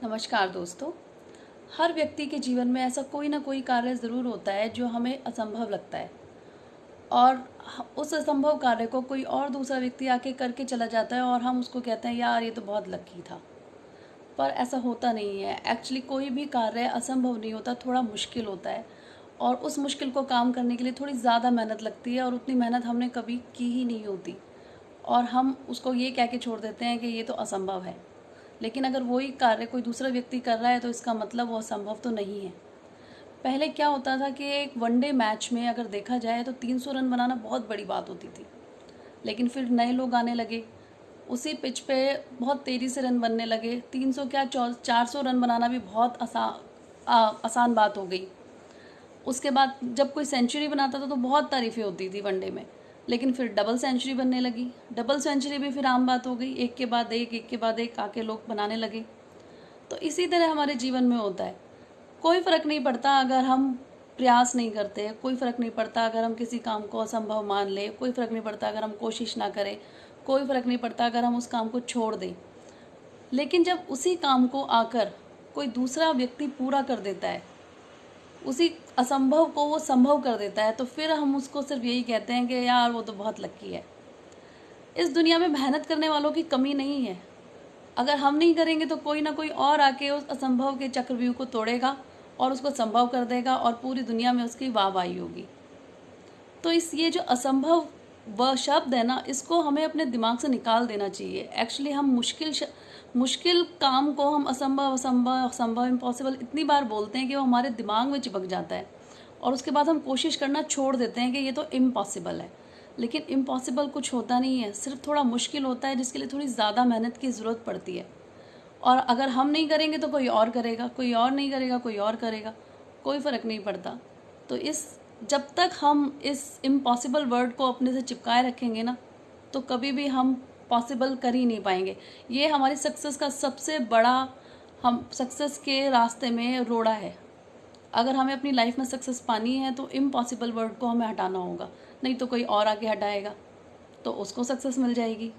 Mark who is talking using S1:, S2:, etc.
S1: नमस्कार दोस्तों। हर व्यक्ति के जीवन में ऐसा कोई ना कोई कार्य ज़रूर होता है जो हमें असंभव लगता है और उस असंभव कार्य को कोई और दूसरा व्यक्ति आके करके चला जाता है और हम उसको कहते हैं यार ये तो बहुत लकी था। पर ऐसा होता नहीं है। एक्चुअली कोई भी कार्य असंभव नहीं होता, थोड़ा मुश्किल होता है और उस मुश्किल को काम करने के लिए थोड़ी ज़्यादा मेहनत लगती है और उतनी मेहनत हमने कभी की ही नहीं होती और हम उसको ये कह के छोड़ देते हैं कि ये तो असंभव है। लेकिन अगर वही कार्य कोई दूसरा व्यक्ति कर रहा है तो इसका मतलब वो असंभव तो नहीं है। पहले क्या होता था कि एक वनडे मैच में अगर देखा जाए तो 300 रन बनाना बहुत बड़ी बात होती थी। लेकिन फिर नए लोग आने लगे, उसी पिच पे बहुत तेज़ी से रन बनने लगे। 300 क्या 400 रन बनाना भी बहुत आसान बात हो गई। उसके बाद जब कोई सेंचुरी बनाता था तो बहुत तारीफ़ें होती थी वनडे में। लेकिन फिर डबल सेंचुरी बनने लगी, डबल सेंचुरी भी फिर आम बात हो गई। एक के बाद एक आके लोग बनाने लगे। तो इसी तरह हमारे जीवन में होता है। कोई फ़र्क नहीं पड़ता अगर हम प्रयास नहीं करते, कोई फ़र्क नहीं पड़ता अगर हम किसी काम को असंभव मान लें, कोई फ़र्क नहीं पड़ता अगर हम कोशिश ना करें, कोई फ़र्क नहीं पड़ता अगर हम उस काम को छोड़ दें। लेकिन जब उसी काम को आकर कोई दूसरा व्यक्ति पूरा कर देता है, उसी असंभव को वो संभव कर देता है, तो फिर हम उसको सिर्फ यही कहते हैं कि यार वो तो बहुत लकी है। इस दुनिया में मेहनत करने वालों की कमी नहीं है। अगर हम नहीं करेंगे तो कोई ना कोई और आके उस असंभव के चक्रव्यूह को तोड़ेगा और उसको संभव कर देगा और पूरी दुनिया में उसकी वाहवाही होगी। तो इस ये जो असंभव व शब्द है ना, इसको हमें अपने दिमाग से निकाल देना चाहिए। एक्चुअली हम मुश्किल काम को हम असंभव असंभव असंभव इम्पॉसिबल इतनी बार बोलते हैं कि वो हमारे दिमाग में चिपक जाता है और उसके बाद हम कोशिश करना छोड़ देते हैं कि ये तो इम्पॉसिबल है। लेकिन इम्पॉसिबल कुछ होता नहीं है, सिर्फ थोड़ा मुश्किल होता है जिसके लिए थोड़ी ज़्यादा मेहनत की ज़रूरत पड़ती है। और अगर हम नहीं करेंगे तो कोई और करेगा, कोई और नहीं करेगा, कोई और करेगा, कोई फ़र्क नहीं पड़ता। तो जब तक हम इस इम्पॉसिबल वर्ड को अपने से चिपकाए रखेंगे ना, तो कभी भी हम पॉसिबल कर ही नहीं पाएंगे। ये हमारी सक्सेस का सबसे बड़ा, हम सक्सेस के रास्ते में रोड़ा है। अगर हमें अपनी लाइफ में सक्सेस पानी है तो इम्पॉसिबल वर्ड को हमें हटाना होगा, नहीं तो कोई और आके हटाएगा तो उसको सक्सेस मिल जाएगी।